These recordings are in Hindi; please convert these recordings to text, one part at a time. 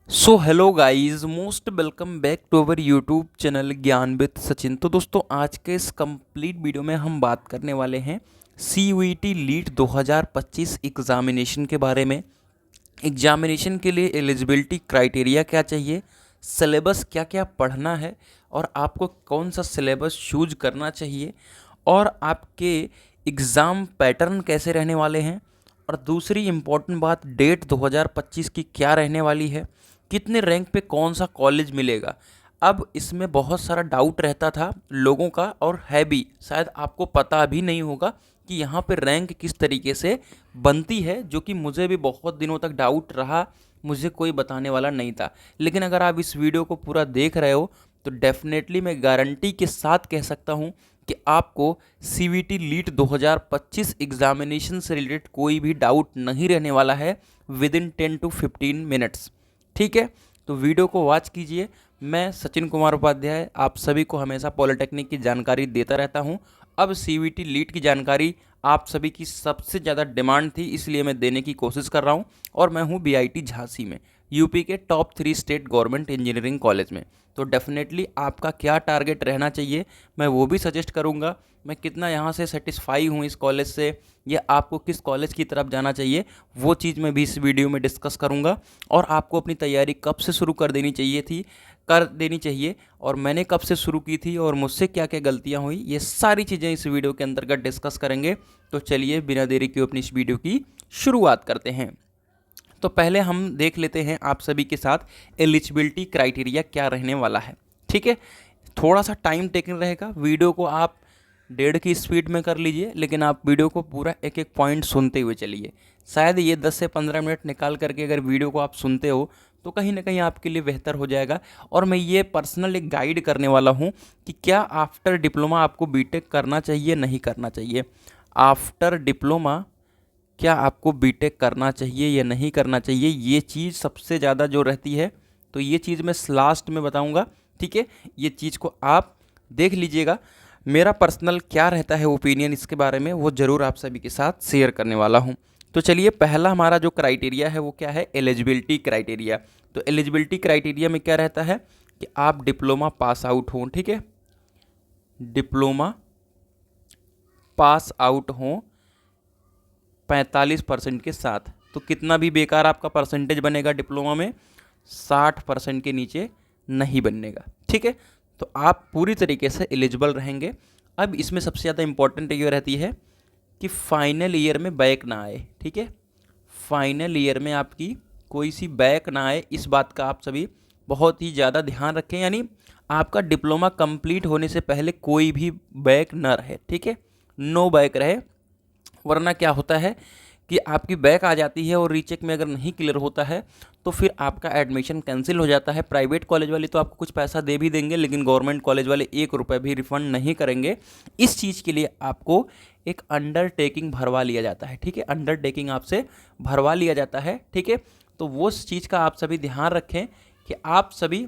So hello guys, most welcome back to our YouTube channel Gyan with Sachin. तो दोस्तों, आज के इस कंप्लीट वीडियो में हम बात करने वाले हैं CUET लीट 2025 एग्ज़ामिनेशन के बारे में। एग्जामिनेशन के लिए एलिजिबिलिटी क्राइटेरिया क्या चाहिए, सिलेबस क्या क्या पढ़ना है और आपको कौन सा सिलेबस चूज करना चाहिए, और आपके एग्ज़ाम पैटर्न कैसे रहने वाले हैं, और दूसरी इम्पॉर्टेंट बात, डेट 2025 की क्या रहने वाली है, कितने रैंक पे कौन सा कॉलेज मिलेगा। अब इसमें बहुत सारा डाउट रहता था लोगों का, और है भी, शायद आपको पता भी नहीं होगा कि यहाँ पे रैंक किस तरीके से बनती है, जो कि मुझे भी बहुत दिनों तक डाउट रहा, मुझे कोई बताने वाला नहीं था। लेकिन अगर आप इस वीडियो को पूरा देख रहे हो तो डेफिनेटली मैं गारंटी के साथ कह सकता हूँ कि आपको CVT लीट 2025 एग्जामिनेशन से रिलेटेड कोई भी डाउट नहीं रहने वाला है विद इन 10 to 15 मिनट्स। ठीक है, तो वीडियो को वॉच कीजिए। मैं सचिन कुमार उपाध्याय आप सभी को हमेशा पॉलिटेक्निक की जानकारी देता रहता हूं। अब CVT लीट की जानकारी आप सभी की सबसे ज़्यादा डिमांड थी, इसलिए मैं देने की कोशिश कर रहा हूं। और मैं हूं BIT झांसी में, यूपी के top 3 state government engineering college में। तो डेफिनेटली आपका क्या टारगेट रहना चाहिए मैं वो भी सजेस्ट करूंगा। मैं कितना यहाँ से सेटिस्फाई हूँ इस कॉलेज से, या आपको किस कॉलेज की तरफ जाना चाहिए, वो चीज़ मैं भी इस वीडियो में डिस्कस करूँगा। और आपको अपनी तैयारी कब से शुरू कर देनी चाहिए, और मैंने कब से शुरू की थी, और मुझसे क्या क्या गलतियाँ हुई, ये सारी चीज़ें इस वीडियो के अंतर्गत डिस्कस करेंगे। तो चलिए बिना देरी के अपनी इस वीडियो की शुरुआत करते हैं। तो पहले हम देख लेते हैं आप सभी के साथ एलिजिबिलिटी क्राइटेरिया क्या रहने वाला है। ठीक है, थोड़ा सा टाइम टेकन रहेगा, वीडियो को आप 1.5 की स्पीड में कर लीजिए, लेकिन आप वीडियो को पूरा एक एक पॉइंट सुनते हुए चलिए। शायद ये 10 से 15 मिनट निकाल करके अगर वीडियो को आप सुनते हो तो कहीं ना कहीं आपके लिए बेहतर हो जाएगा। और मैं ये पर्सनल एक गाइड करने वाला हूँ कि क्या आफ्टर डिप्लोमा आपको बीटेक करना चाहिए नहीं करना चाहिए। आफ्टर डिप्लोमा क्या आपको बीटेक करना चाहिए या नहीं करना चाहिए, ये चीज़ सबसे ज़्यादा जो रहती है, तो ये चीज़ मैं लास्ट में बताऊंगा। ठीक है, ये चीज़ को आप देख लीजिएगा। मेरा पर्सनल क्या रहता है ओपिनियन इसके बारे में, वो ज़रूर आप सभी के साथ शेयर करने वाला हूँ। तो चलिए, पहला हमारा जो क्राइटेरिया है वो क्या है, एलिजिबिलिटी क्राइटेरिया। तो एलिजिबिलिटी क्राइटेरिया में क्या रहता है कि आप डिप्लोमा पास आउट हों। ठीक है, डिप्लोमा पास आउट हों 45% के साथ। तो कितना भी बेकार आपका परसेंटेज बनेगा डिप्लोमा में, 60% के नीचे नहीं बनेगा। ठीक है, तो आप पूरी तरीके से एलिजिबल रहेंगे। अब इसमें सबसे ज़्यादा इंपॉर्टेंट ये रहती है कि फाइनल ईयर में बैक ना आए। ठीक है, फाइनल ईयर में आपकी कोई सी बैक ना आए, इस बात का आप सभी बहुत ही ज़्यादा ध्यान रखें। यानी आपका डिप्लोमा कंप्लीट होने से पहले कोई भी बैक ना रहे। ठीक है, नो बैक रहे, वरना क्या होता है कि आपकी बैक आ जाती है और रीचेक में अगर नहीं क्लियर होता है तो फिर आपका एडमिशन कैंसिल हो जाता है। प्राइवेट कॉलेज वाले तो आपको कुछ पैसा दे भी देंगे, लेकिन गवर्नमेंट कॉलेज वाले 1 रुपये भी रिफंड नहीं करेंगे। इस चीज़ के लिए आपको एक अंडरटेकिंग भरवा लिया जाता है। ठीक है, अंडरटेकिंग आपसे भरवा लिया जाता है। ठीक है, तो वो चीज़ का आप सभी ध्यान रखें कि आप सभी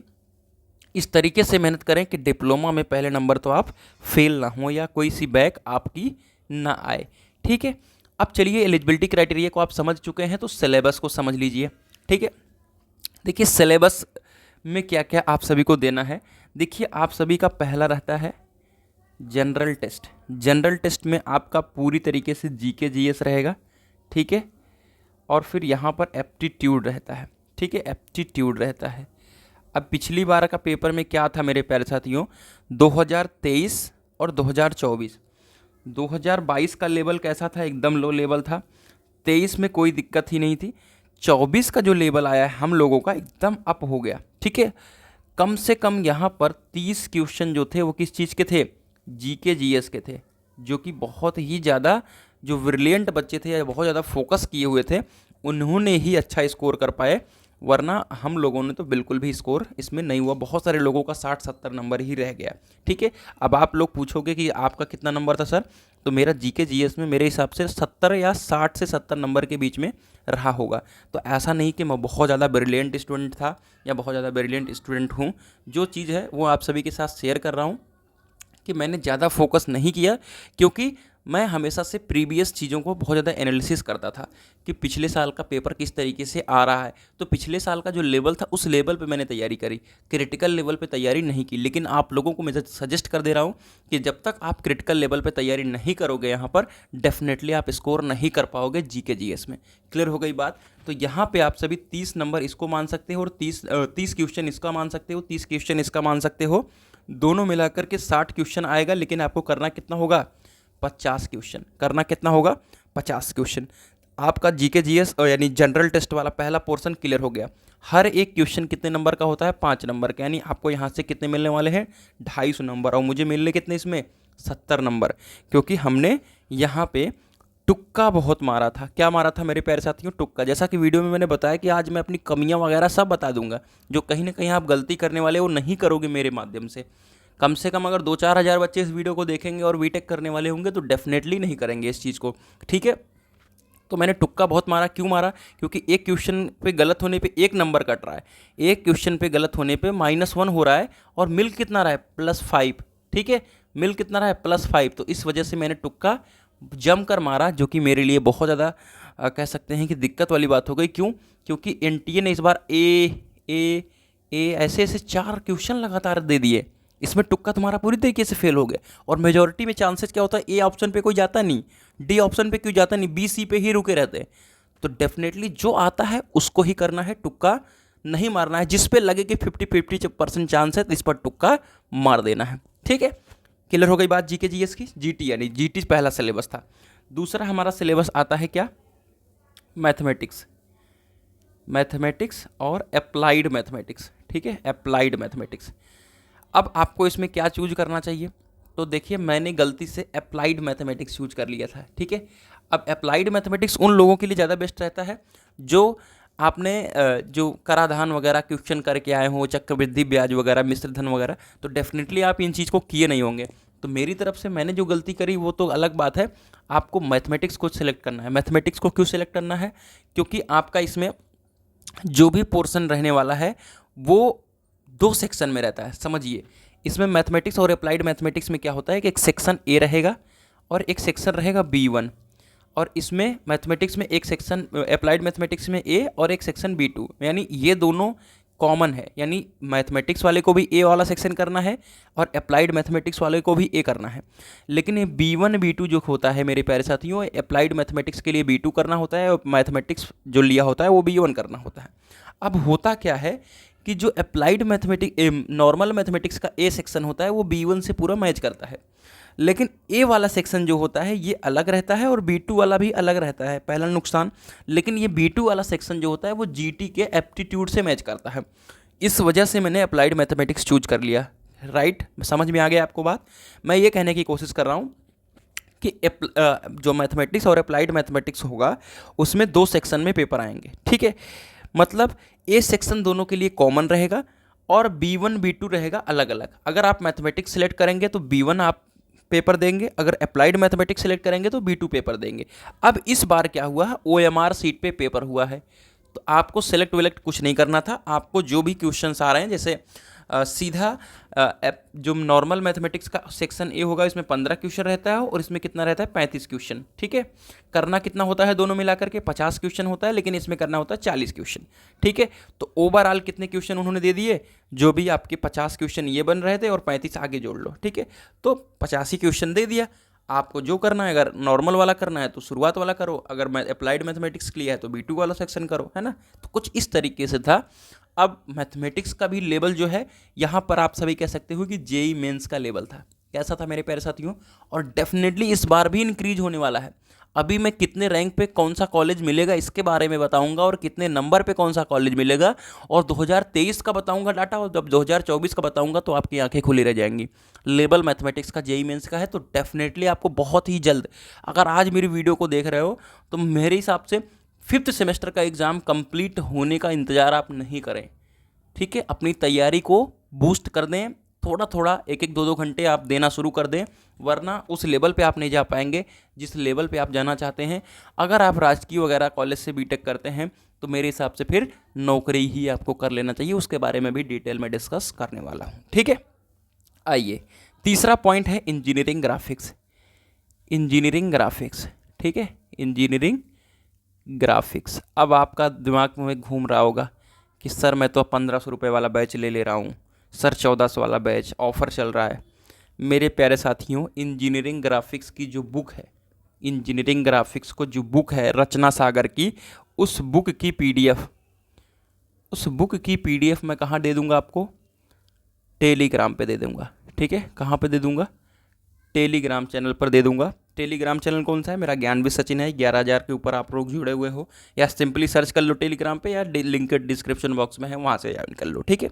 इस तरीके से मेहनत करें कि डिप्लोमा में पहले नंबर तो आप फेल ना हो, या कोई सी बैक आपकी ना आए। ठीक है, अब चलिए, एलिजिबिलिटी क्राइटेरिया को आप समझ चुके हैं तो सिलेबस को समझ लीजिए। ठीक है, देखिए सिलेबस में क्या क्या आप सभी को देना है। देखिए, आप सभी का पहला रहता है जनरल टेस्ट। जनरल टेस्ट में आपका पूरी तरीके से GK GS रहेगा। ठीक है, और फिर यहाँ पर एप्टीट्यूड रहता है। ठीक है, एप्टीट्यूड रहता है। अब पिछली बार का पेपर में क्या था मेरे प्यारे साथियों, 2023 और 2024। 2022 का लेवल कैसा था, एकदम लो लेवल था। 23 में कोई दिक्कत ही नहीं थी। 24 का जो लेवल आया है हम लोगों का, एकदम अप हो गया। ठीक है, कम से कम यहाँ पर 30 क्वेश्चन जो थे वो किस चीज़ के थे, GK GS के थे, जो कि बहुत ही ज़्यादा जो ब्रिलियंट बच्चे थे या बहुत ज़्यादा फोकस किए हुए थे उन्होंने ही अच्छा स्कोर कर पाए, वरना हम लोगों ने तो बिल्कुल भी स्कोर इसमें नहीं हुआ। बहुत सारे लोगों का 60-70 नंबर ही रह गया। ठीक है, अब आप लोग पूछोगे कि आपका कितना नंबर था सर, तो मेरा GK GS में मेरे हिसाब से 70 या 60 से 70 नंबर के बीच में रहा होगा। तो ऐसा नहीं कि मैं बहुत ज़्यादा ब्रिलियंट स्टूडेंट था या बहुत ज़्यादा ब्रिलियंट स्टूडेंट हूँ। जो चीज़ है वो आप सभी के साथ शेयर कर रहा हूँ कि मैंने ज़्यादा फोकस नहीं किया, क्योंकि मैं हमेशा से प्रीवियस चीज़ों को बहुत ज़्यादा एनालिसिस करता था कि पिछले साल का पेपर किस तरीके से आ रहा है। तो पिछले साल का जो लेवल था उस लेवल पे मैंने तैयारी करी, क्रिटिकल लेवल पे तैयारी नहीं की। लेकिन आप लोगों को मैं सजेस्ट कर दे रहा हूँ कि जब तक आप क्रिटिकल लेवल पे तैयारी नहीं करोगे यहाँ पर डेफिनेटली आप स्कोर नहीं कर पाओगे जीके जीएस में। क्लियर हो गई बात। तो यहाँ पे आप सभी 30 नंबर इसको मान सकते हो और 30 क्वेश्चन इसका मान सकते हो, 30 क्वेश्चन इसका मान सकते हो। दोनों मिलाकर के 60 क्वेश्चन आएगा। लेकिन आपको करना कितना होगा, 50 क्वेश्चन करना कितना होगा, 50 क्वेश्चन। आपका जीके जीएस यानी जनरल टेस्ट वाला पहला पोर्शन क्लियर हो गया। हर एक क्वेश्चन कितने नंबर का होता है, 5 नंबर का। यानी आपको यहाँ से कितने मिलने वाले हैं, 250 नंबर। और मुझे मिलने कितने इसमें, 70 नंबर। क्योंकि हमने यहाँ पे तुक्का बहुत मारा था। क्या मारा था मेरे प्यारे साथियों, तुक्का। जैसा कि वीडियो में मैंने बताया कि आज मैं अपनी कमियां वगैरह सब बता दूंगा, जो कहीं ना कहीं आप गलती करने वाले वो नहीं करोगे मेरे माध्यम से। कम से कम अगर 2-4 हज़ार बच्चे इस वीडियो को देखेंगे और बीटेक करने वाले होंगे तो डेफिनेटली नहीं करेंगे इस चीज़ को, ठीक है। तो मैंने तुक्का बहुत मारा। क्यों मारा, क्योंकि एक क्वेश्चन पे गलत होने पे 1 नंबर कट रहा है, एक क्वेश्चन पे गलत होने पे -1 हो रहा है, और मिल कितना रहा है, +5, ठीक है। मिल कितना रहा है, +5। तो इस वजह से मैंने तुक्का जमकर मारा, जो कि मेरे लिए बहुत ज़्यादा कह सकते हैं कि दिक्कत वाली बात हो गई। क्यों, क्योंकि एनटीए ने इस बार ए ऐसे ऐसे 4 क्वेश्चन लगातार दे दिए। इसमें तुक्का तुम्हारा पूरी तरीके से फेल हो गया। और मेजॉरिटी में चांसेस क्या होता है, ए ऑप्शन पे कोई जाता नहीं, डी ऑप्शन पे क्यों जाता नहीं, बी सी पे ही रुके रहते हैं। तो डेफिनेटली जो आता है उसको ही करना है, तुक्का नहीं मारना है। जिस पे लगे कि 50-50% चांस है तो इस पर तुक्का मार देना है, ठीक है। क्लियर हो गई बात जीके जीएस की। जीटी यानी जीटी पहला सिलेबस था। दूसरा हमारा सिलेबस आता है क्या, मैथमेटिक्स। मैथमेटिक्स और अप्लाइड मैथमेटिक्स, ठीक है, अप्लाइड मैथमेटिक्स। अब आपको इसमें क्या चूज करना चाहिए, तो देखिए मैंने गलती से अप्लाइड मैथमेटिक्स चूज कर लिया था, ठीक है। अब अप्लाइड मैथमेटिक्स उन लोगों के लिए ज़्यादा बेस्ट रहता है जो आपने जो कराधान वगैरह क्वेश्चन करके आए हो, चक्रवृद्धि ब्याज वगैरह, मिश्र धन वगैरह, तो डेफिनेटली आप इन चीज़ को किए नहीं होंगे। तो मेरी तरफ से मैंने जो गलती करी वो तो अलग बात है। आपको मैथमेटिक्स को सिलेक्ट करना है। मैथमेटिक्स को क्यों सिलेक्ट करना है, क्योंकि आपका इसमें जो भी पोर्शन रहने वाला है वो 2 सेक्शन में रहता है। समझिए, इसमें मैथमेटिक्स और अप्लाइड मैथमेटिक्स में क्या होता है कि एक सेक्शन ए रहेगा और एक सेक्शन रहेगा B1। और इसमें मैथमेटिक्स में एक सेक्शन, अप्लाइड मैथमेटिक्स में ए और एक सेक्शन B2, यानी ये दोनों कॉमन है। यानी मैथमेटिक्स वाले को भी ए वाला सेक्शन करना है और अप्लाइड मैथमेटिक्स वाले को भी ए करना है। लेकिन ये B1 B2 जो होता है मेरे प्यारे साथियों, अप्लाइड मैथमेटिक्स के लिए B2 करना होता है और मैथमेटिक्स जो लिया होता है वो B1 करना होता है। अब होता क्या है कि जो अप्लाइड मैथमेटिक्स नॉर्मल मैथमेटिक्स का ए सेक्शन होता है वो B1 से पूरा मैच करता है। लेकिन ए वाला सेक्शन जो होता है ये अलग रहता है और B2 वाला भी अलग रहता है, पहला नुकसान। लेकिन ये B2 वाला सेक्शन जो होता है वो जीटी के एप्टीट्यूड से मैच करता है। इस वजह से मैंने अप्लाइड मैथमेटिक्स चूज कर लिया, राइट। समझ में आ गया आपको बात। मैं ये कहने की कोशिश कर रहा हूँ कि जो मैथमेटिक्स और अप्लाइड मैथमेटिक्स होगा उसमें 2 सेक्शन में पेपर आएंगे, ठीक है। मतलब ए सेक्शन दोनों के लिए कॉमन रहेगा और B1 B2 रहेगा अलग अलग। अगर आप मैथमेटिक्स सेलेक्ट करेंगे तो B1 आप पेपर देंगे, अगर अप्लाइड मैथमेटिक्स सेलेक्ट करेंगे तो B2 पेपर देंगे। अब इस बार क्या हुआ है, OMR सीट पे पेपर हुआ है, तो आपको सेलेक्ट वेलेक्ट कुछ नहीं करना था। आपको जो भी क्वेश्चंस आ रहे हैं, जैसे सीधा जो नॉर्मल मैथमेटिक्स का सेक्शन ए होगा इसमें 15 क्वेश्चन रहता है और इसमें कितना रहता है, 35 क्वेश्चन, ठीक है। करना कितना होता है दोनों मिलाकर के, 50 क्वेश्चन होता है, लेकिन इसमें करना होता है 40 क्वेश्चन, ठीक है। तो ओवरऑल कितने क्वेश्चन उन्होंने दे दिए, जो भी आपके 50 क्वेश्चन ये बन रहे थे और 35 आगे जोड़ लो, ठीक है। तो 85 क्वेश्चन दे दिया। आपको जो करना है, अगर नॉर्मल वाला करना है तो शुरुआत वाला करो, अगर अप्लाइड मैथमेटिक्स के लिए है तो B2 वाला सेक्शन करो, है ना। तो कुछ इस तरीके से था। अब मैथमेटिक्स का भी लेवल जो है यहाँ पर आप सभी कह सकते हो कि जेई मेंस का लेवल था। कैसा था मेरे प्यारे साथियों, और डेफिनेटली इस बार भी इंक्रीज होने वाला है। अभी मैं कितने रैंक पे कौन सा कॉलेज मिलेगा इसके बारे में बताऊंगा और कितने नंबर पे कौन सा कॉलेज मिलेगा, और 2023 का बताऊंगा डाटा, और जब 2024 का बताऊंगा तो आपकी आंखें खुली रह जाएंगी। लेवल मैथमेटिक्स का जेई मेंस का है, तो डेफिनेटली आपको बहुत ही जल्द, अगर आज मेरी वीडियो को देख रहे हो तो मेरे हिसाब से 5th सेमेस्टर का एग्ज़ाम कंप्लीट होने का इंतज़ार आप नहीं करें, ठीक है। अपनी तैयारी को बूस्ट कर दें, थोड़ा थोड़ा 1-1 2-2 घंटे आप देना शुरू कर दें, वरना उस लेवल पे आप नहीं जा पाएंगे जिस लेवल पे आप जाना चाहते हैं। अगर आप राजकीय वगैरह कॉलेज से बीटेक करते हैं तो मेरे हिसाब से फिर नौकरी ही आपको कर लेना चाहिए। उसके बारे में भी डिटेल में डिस्कस करने वाला हूँ, ठीक है। आइए, तीसरा पॉइंट है इंजीनियरिंग ग्राफिक्स। इंजीनियरिंग ग्राफिक्स, ठीक है, इंजीनियरिंग ग्राफिक्स। अब आपका दिमाग में घूम रहा होगा कि सर मैं तो 1500 रुपये वाला बैच ले रहा हूँ, सर 1400 वाला बैच ऑफ़र चल रहा है। मेरे प्यारे साथियों, इंजीनियरिंग ग्राफिक्स की जो बुक है, इंजीनियरिंग ग्राफिक्स को जो बुक है रचना सागर की, उस बुक की पीडीएफ, उस बुक की पीडीएफ मैं कहाँ दे दूँगा आपको? टेलीग्राम पे दे दूँगा, ठीक है। कहाँ पे दे दूँगा? टेलीग्राम चैनल पर दे दूँगा। टेलीग्राम चैनल कौन सा है? मेरा ज्ञान भी सचिन है। 11,000 के ऊपर आप लोग जुड़े हुए हो, या सिंपली सर्च कर लो टेलीग्राम पे, या लिंक डिस्क्रिप्शन बॉक्स में है, वहाँ से ज्वाइन कर लो, ठीक है।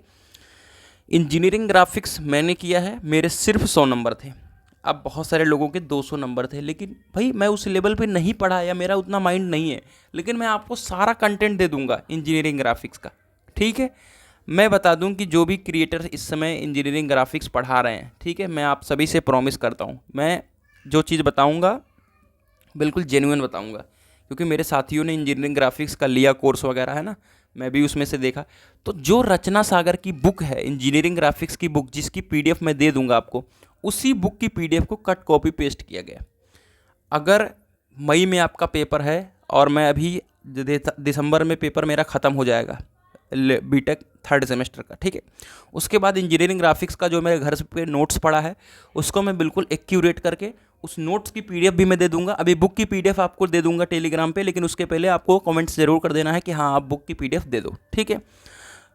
इंजीनियरिंग ग्राफिक्स मैंने किया है, मेरे सिर्फ 100 नंबर थे। अब बहुत सारे लोगों के 200 नंबर थे, लेकिन भाई मैं उस लेवल पे नहीं पढ़ा या मेरा उतना माइंड नहीं है, लेकिन मैं आपको सारा कंटेंट दे दूंगा इंजीनियरिंग ग्राफिक्स का, ठीक है। मैं बता दूं कि जो भी क्रिएटर इस समय इंजीनियरिंग ग्राफिक्स पढ़ा रहे हैं, ठीक है, मैं आप सभी से प्रॉमिस करता हूं, मैं जो चीज़ बताऊंगा बिल्कुल जेन्युइन बताऊंगा, क्योंकि मेरे साथियों ने इंजीनियरिंग ग्राफिक्स का लिया कोर्स वगैरह है ना, मैं भी उसमें से देखा। तो जो रचना सागर की बुक है इंजीनियरिंग ग्राफिक्स की बुक, जिसकी पीडीएफ मैं दे दूंगा आपको, उसी बुक की पीडीएफ को कट कॉपी पेस्ट किया गया। अगर मई में आपका पेपर है और मैं अभी दिसंबर में पेपर मेरा ख़त्म हो जाएगा बीटेक 3rd सेमेस्टर का, ठीक है, उसके बाद इंजीनियरिंग ग्राफिक्स का जो मेरे घर पे नोट्स पड़ा है उसको मैं बिल्कुल एक्यूरेट करके उस नोट्स की पीडीएफ भी मैं दे दूंगा। अभी बुक की पीडीएफ आपको दे दूंगा टेलीग्राम पे, लेकिन उसके पहले आपको कमेंट्स जरूर कर देना है कि हाँ आप बुक की पीडीएफ दे दो, ठीक है।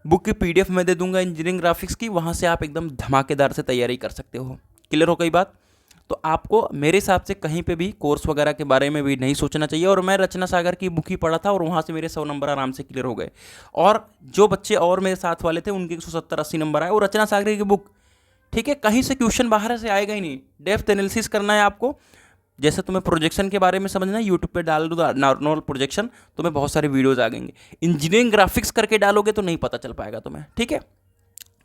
बुक की पीडीएफ मैं दे दूंगा इंजीनियरिंग ग्राफिक्स की, वहाँ से आप एकदम धमाकेदार से तैयारी कर सकते हो। क्लियर हो गई बात? तो आपको मेरे हिसाब से कहीं पे भी कोर्स वगैरह के बारे में भी नहीं सोचना चाहिए। और मैं रचना सागर की बुक ही पढ़ा था और वहाँ से मेरे 100 नंबर आराम से क्लियर हो गए। और जो बच्चे और मेरे साथ वाले थे उनके 170-80 नंबर आए, वो रचना सागर की बुक, ठीक है। कहीं से क्वेश्चन बाहर से आएगा ही नहीं, डेप्थ एनालिसिस करना है आपको। जैसे तुम्हें प्रोजेक्शन के बारे में समझना है, यूट्यूब पे डाल दो नॉर्मल प्रोजेक्शन, तुम्हें बहुत सारे वीडियोज आ जाएंगे। इंजीनियरिंग ग्राफिक्स करके डालोगे तो नहीं पता चल पाएगा तुम्हें, ठीक है।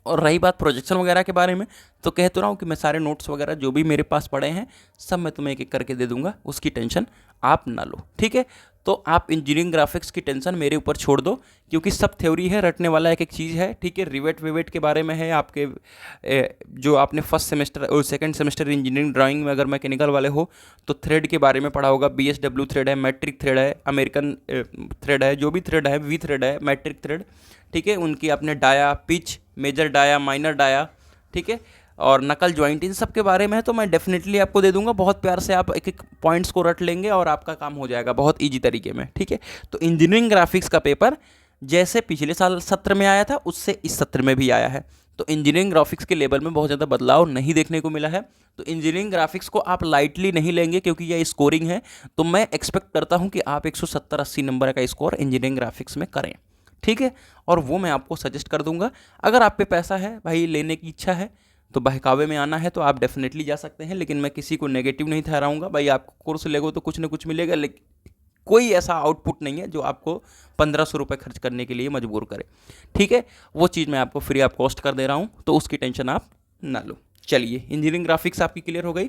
और रही बात प्रोजेक्शन वगैरह के बारे में, तो कह तो रहा हूँ कि मैं सारे नोट्स वगैरह जो भी मेरे पास पड़े हैं सब मैं तुम्हें एक एक करके दे दूंगा, उसकी टेंशन आप ना लो, ठीक है। तो आप इंजीनियरिंग ग्राफिक्स की टेंशन मेरे ऊपर छोड़ दो, क्योंकि सब थ्योरी है, रटने वाला एक एक चीज़ है, ठीक है। रिवेट विवेट के बारे में है आपके, जो आपने फर्स्ट सेमेस्टर और सेकंड सेमेस्टर इंजीनियरिंग ड्राइंग में अगर मैकेनिकल वाले हो तो थ्रेड के बारे में पढ़ा होगा। BSW थ्रेड है, मैट्रिक थ्रेड है, अमेरिकन थ्रेड है, जो भी थ्रेड है, वी थ्रेड है, मैट्रिक थ्रेड, ठीक है। उनकी आपने dia, pitch, major dia, minor dia, ठीक है, और नकल ज्वाइंट, इन सब के बारे में है तो मैं डेफिनेटली आपको दे दूंगा। बहुत प्यार से आप एक एक पॉइंट्स को रट लेंगे और आपका काम हो जाएगा बहुत इजी तरीके में, ठीक है। तो इंजीनियरिंग ग्राफिक्स का पेपर जैसे पिछले साल सत्र में आया था उससे इस सत्र में भी आया है। तो इंजीनियरिंग ग्राफिक्स के लेवल में बहुत ज़्यादा बदलाव नहीं देखने को मिला है। तो इंजीनियरिंग ग्राफिक्स को आप लाइटली नहीं लेंगे, क्योंकि यह स्कोरिंग है। तो मैं एक्सपेक्ट करता हूँ कि आप 170-80 नंबर का स्कोर इंजीनियरिंग ग्राफिक्स में करें, ठीक है। और वो मैं आपको सजेस्ट कर दूंगा। अगर आप पे पैसा है भाई, लेने की इच्छा है, तो बहकावे में आना है तो आप डेफिनेटली जा सकते हैं, लेकिन मैं किसी को नेगेटिव नहीं ठहराऊंगा। भाई आप कोर्स लेगो तो कुछ ना कुछ मिलेगा, लेकिन कोई ऐसा आउटपुट नहीं है जो आपको 1500 रुपये खर्च करने के लिए मजबूर करे, ठीक है। वो चीज़ मैं आपको फ्री ऑफ कॉस्ट कर दे रहा हूँ, तो उसकी टेंशन आप ना लो। चलिए, इंजीनियरिंग ग्राफिक्स आपकी क्लियर हो गई।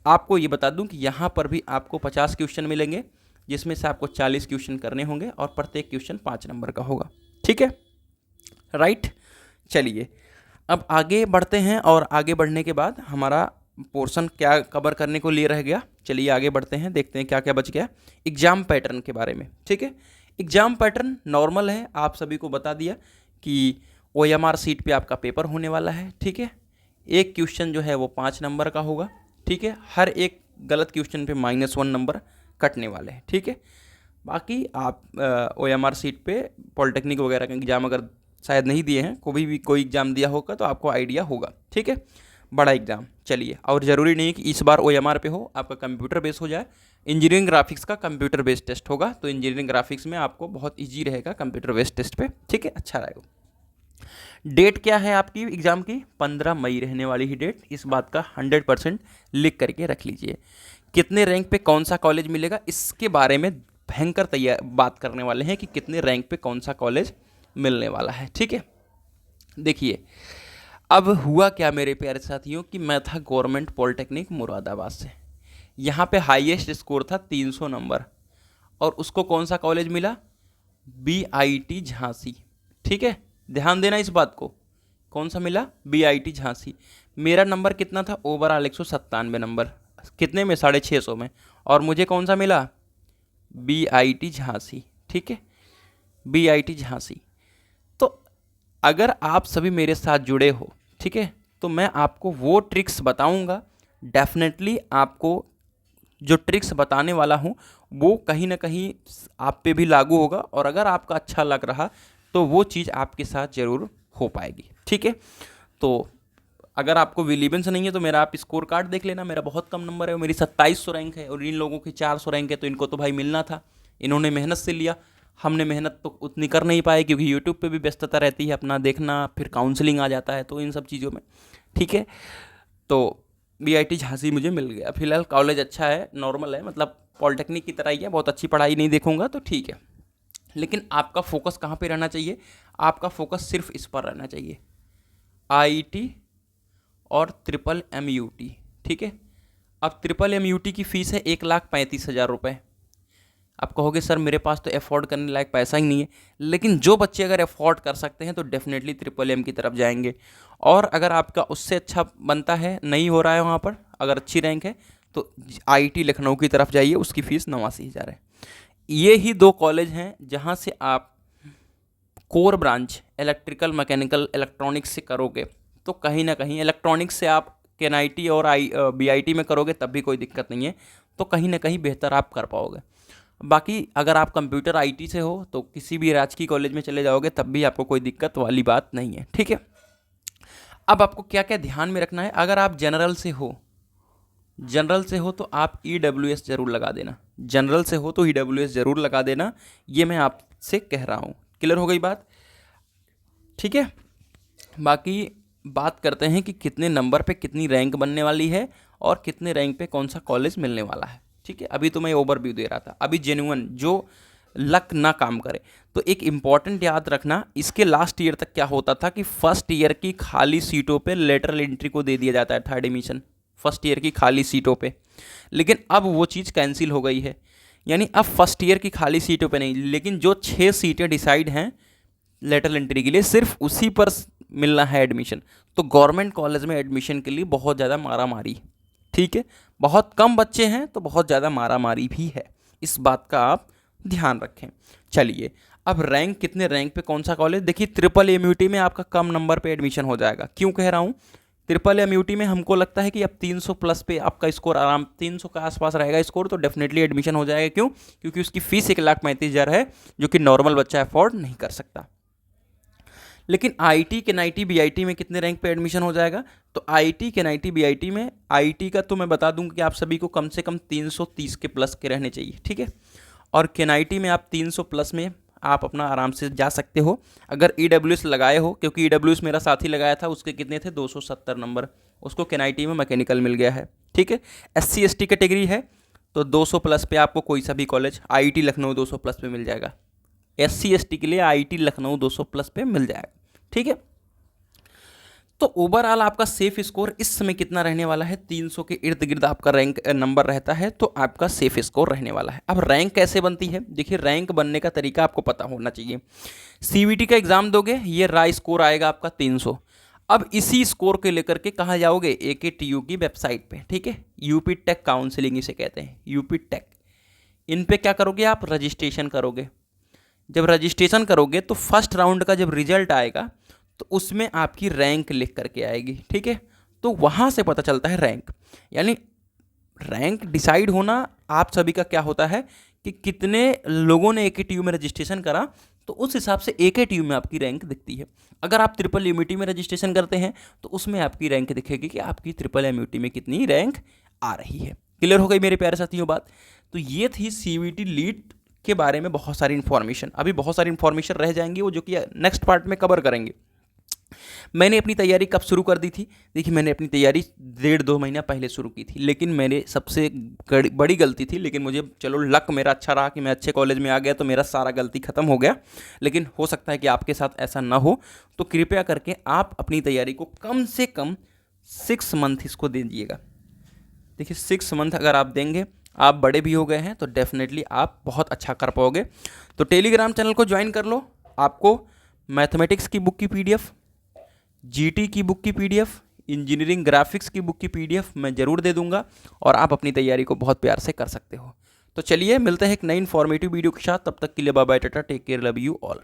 आपको ये बता दूं कि यहाँ पर भी आपको 50 क्वेश्चन मिलेंगे, जिसमें से आपको 40 क्वेश्चन करने होंगे और प्रत्येक क्वेश्चन 5 नंबर का होगा, ठीक है, राइट। चलिए अब आगे बढ़ते हैं, और आगे बढ़ने के बाद हमारा पोर्शन क्या कवर करने को लिए रह गया। चलिए आगे बढ़ते हैं, देखते हैं क्या क्या बच गया। एग्जाम पैटर्न के बारे में, ठीक है। एग्जाम पैटर्न नॉर्मल है, आप सभी को बता दिया कि OMR सीट पे आपका पेपर होने वाला है, ठीक है। एक क्वेश्चन जो है वो 5 नंबर का होगा, ठीक है। हर एक गलत क्वेश्चन पे -1 नंबर कटने वाले हैं, ठीक है। बाकी आप OMR सीट पे पॉलिटेक्निक वगैरह का एग्ज़ाम अगर शायद नहीं दिए हैं, कोई एग्ज़ाम दिया होगा तो आपको आइडिया होगा, ठीक है। बड़ा एग्ज़ाम, चलिए, और ज़रूरी नहीं है कि इस बार OMR पे हो, आपका कंप्यूटर बेस हो जाए। इंजीनियरिंग ग्राफिक्स का कंप्यूटर बेस्ड टेस्ट होगा, तो इंजीनियरिंग ग्राफिक्स में आपको बहुत ईजी रहेगा कंप्यूटर बेस्ड टेस्ट पे, ठीक है, अच्छा रहेगा। डेट क्या है आपकी एग्ज़ाम की? 15 मई रहने वाली ही डेट, इस बात का 100% लिख करके रख लीजिए। कितने रैंक पे कौन सा कॉलेज मिलेगा, इसके बारे में भयंकर तैयार बात करने वाले हैं कि कितने रैंक पे कौन सा कॉलेज मिलने वाला है, ठीक है। देखिए अब हुआ क्या मेरे प्यारे साथियों कि मैं था गवर्नमेंट पॉलिटेक्निक मुरादाबाद से, यहाँ पे हाईएस्ट स्कोर था 300 नंबर, और उसको कौन सा कॉलेज मिला? BIT झांसी, ठीक है, ध्यान देना इस बात को। कौन सा मिला? BIT झांसी। मेरा नंबर कितना था ओवरऑल? 197 नंबर, कितने में, 650 में। और मुझे कौन सा मिला, BIT झांसी, ठीक है, BIT झांसी। तो अगर आप सभी मेरे साथ जुड़े हो, ठीक है, तो मैं आपको वो ट्रिक्स बताऊंगा। डेफिनेटली आपको जो ट्रिक्स बताने वाला हूँ वो कहीं ना कहीं आप पे भी लागू होगा, और अगर आपका अच्छा लग रहा तो वो चीज़ आपके साथ ज़रूर हो पाएगी, ठीक है। तो अगर आपको विलीवेंस नहीं है तो मेरा आप स्कोर कार्ड देख लेना, मेरा बहुत कम नंबर है, मेरी 2700 रैंक है, और इन लोगों की 400 रैंक है, तो इनको तो भाई मिलना था, इन्होंने मेहनत से लिया, हमने मेहनत तो उतनी कर नहीं पाए क्योंकि यूट्यूब पे भी व्यस्तता रहती है अपना देखना, फिर काउंसलिंग आ जाता है, तो इन सब चीज़ों में, ठीक है। तो BIT झांसी मुझे मिल गया। फिलहाल कॉलेज अच्छा है, नॉर्मल है, मतलब पॉलिटेक्निक की तरह ही है, बहुत अच्छी पढ़ाई नहीं देखूंगा तो ठीक है। लेकिन आपका फोकस कहाँ पे रहना चाहिए, आपका फोकस सिर्फ इस पर रहना चाहिए, IIT और MMUT, ठीक है। अब MMUT की फ़ीस है 1,35,000 रुपये। आप कहोगे सर मेरे पास तो अफोर्ड करने लायक पैसा ही नहीं है, लेकिन जो बच्चे अगर अफोर्ड कर सकते हैं तो डेफिनेटली MMM की तरफ जाएंगे। और अगर आपका उससे अच्छा बनता है, नहीं हो रहा है वहाँ पर, अगर अच्छी रैंक है, तो IIT लखनऊ की तरफ जाइए, उसकी फ़ीस 89,000 है। ये ही 2 कॉलेज हैं जहाँ से आप core branch electrical, mechanical, electronics से करोगे तो कहीं ना कहीं, इलेक्ट्रॉनिक्स से आप KNIT और BIT में करोगे तब भी कोई दिक्कत नहीं है, तो कहीं ना कहीं बेहतर आप कर पाओगे। बाकी अगर आप कंप्यूटर IT से हो तो किसी भी राजकीय कॉलेज में चले जाओगे तब भी आपको कोई दिक्कत वाली बात नहीं है, ठीक है। अब आपको क्या क्या ध्यान में रखना है, अगर आप जनरल से हो तो आप EWS जरूर लगा देना, जनरल से हो तो EWS जरूर लगा देना, ये मैं आपसे कह रहा हूँ। क्लियर हो गई बात, ठीक है। बाकी बात करते हैं कि कितने नंबर पे कितनी रैंक बनने वाली है और कितने रैंक पे कौन सा कॉलेज मिलने वाला है, ठीक है। अभी तो मैं ओवरव्यू दे रहा था, अभी जेन्युइन जो लक ना काम करे। तो एक इम्पॉर्टेंट याद रखना, इसके लास्ट ईयर तक क्या होता था कि फर्स्ट ईयर की खाली सीटों पे लेटरल एंट्री को दे दिया जाता है, थर्ड एडमिशन फर्स्ट ईयर की खाली सीटों पे, लेकिन अब वो चीज़ कैंसिल हो गई है। यानी अब फर्स्ट ईयर की खाली सीटों पे नहीं, लेकिन जो 6 सीटें डिसाइड हैं लेटरल एंट्री के लिए, सिर्फ उसी पर मिलना है एडमिशन। तो गवर्नमेंट कॉलेज में एडमिशन के लिए बहुत ज़्यादा मारा मारी, ठीक है, बहुत कम बच्चे हैं तो बहुत ज़्यादा मारा मारी भी है, इस बात का आप ध्यान रखें। चलिए, अब रैंक, कितने रैंक पे कौन सा कॉलेज, देखिए MMUT में आपका कम नंबर पे एडमिशन हो जाएगा। क्यों कह रहा हूँ, MMUT में हमको लगता है कि अब 300 प्लस पे आपका स्कोर, आराम 300 के आसपास रहेगा स्कोर, तो डेफिनेटली एडमिशन हो जाएगा। क्यों, क्योंकि उसकी फ़ीस 1,35,000 है, जो कि नॉर्मल बच्चा अफोर्ड नहीं कर सकता। लेकिन IIT KNIT BIT में कितने रैंक पे एडमिशन हो जाएगा, तो IIT KNIT BIT में, IIT का तो मैं बता दूंगा कि आप सभी को कम से कम 330 के प्लस के रहने चाहिए, ठीक है। और KNIT में आप 300 प्लस में आप अपना आराम से जा सकते हो, अगर EWS लगाए हो, क्योंकि EWS मेरा साथी लगाया था, उसके कितने थे 270 नंबर, उसको KNIT में मैकेनिकल मिल गया है, ठीक है। SC ST कैटेगरी है तो 200 प्लस पे आपको कोई सा भी कॉलेज, IIT लखनऊ 200 प्लस पे मिल जाएगा, SC ST के लिए IIT लखनऊ 200 प्लस पे मिल जाएगा, ठीक है। तो ओवरऑल आपका सेफ स्कोर इस समय कितना रहने वाला है, 300 के इर्द गिर्द आपका रैंक नंबर रहता है, तो आपका सेफ स्कोर रहने वाला है। अब रैंक कैसे बनती है, देखिए रैंक बनने का तरीका आपको पता होना चाहिए। CVT का एग्जाम दोगे, ये राय स्कोर आएगा आपका 300। अब इसी स्कोर के लेकर के कहाँ जाओगे, AKTU की वेबसाइट पे, ठीक है, यूपी टेक काउंसिलिंग इसे कहते हैं, यूपी टेक। इन पे क्या करोगे, आप रजिस्ट्रेशन करोगे। जब रजिस्ट्रेशन करोगे तो फर्स्ट राउंड का जब रिजल्ट आएगा तो उसमें आपकी रैंक लिख करके आएगी, ठीक है। तो वहाँ से पता चलता है रैंक, यानी रैंक डिसाइड होना आप सभी का क्या होता है कि कितने लोगों ने AKTU में रजिस्ट्रेशन करा, तो उस हिसाब से AKTU में आपकी रैंक दिखती है। अगर आप MMUT में रजिस्ट्रेशन करते हैं तो उसमें आपकी रैंक दिखेगी कि आपकी MMUT में कितनी रैंक आ रही है। क्लियर हो गई मेरे प्यारे साथियों बात। तो ये थी CVT लीड के बारे में बहुत सारी इन्फॉर्मेशन। अभी बहुत सारी इन्फॉर्मेशन रह जाएंगी, वो जो कि नेक्स्ट पार्ट में कवर करेंगे। मैंने अपनी तैयारी कब शुरू कर दी थी, देखिए मैंने अपनी तैयारी 1.5-2 महीना पहले शुरू की थी, लेकिन मेरे सबसे बड़ी गलती थी, लेकिन मुझे चलो लक मेरा अच्छा रहा कि मैं अच्छे कॉलेज में आ गया, तो मेरा सारा गलती खत्म हो गया। लेकिन हो सकता है कि आपके साथ ऐसा ना हो, तो कृपया करके आप अपनी तैयारी को कम से कम 6 मंथ इसको दे दीजिएगा। देखिए 6 मंथ अगर आप देंगे, आप बड़े भी हो गए हैं, तो डेफिनेटली आप बहुत अच्छा कर पाओगे। तो टेलीग्राम चैनल को ज्वाइन कर लो, आपको मैथमेटिक्स की बुक की PDF, GT की बुक की PDF, इंजीनियरिंग ग्राफिक्स की बुक की PDF मैं ज़रूर दे दूंगा और आप अपनी तैयारी को बहुत प्यार से कर सकते हो। तो चलिए मिलते हैं एक नई इन्फॉर्मेटिव वीडियो के साथ, तब तक के लिए bye bye, tata, take care, love you all.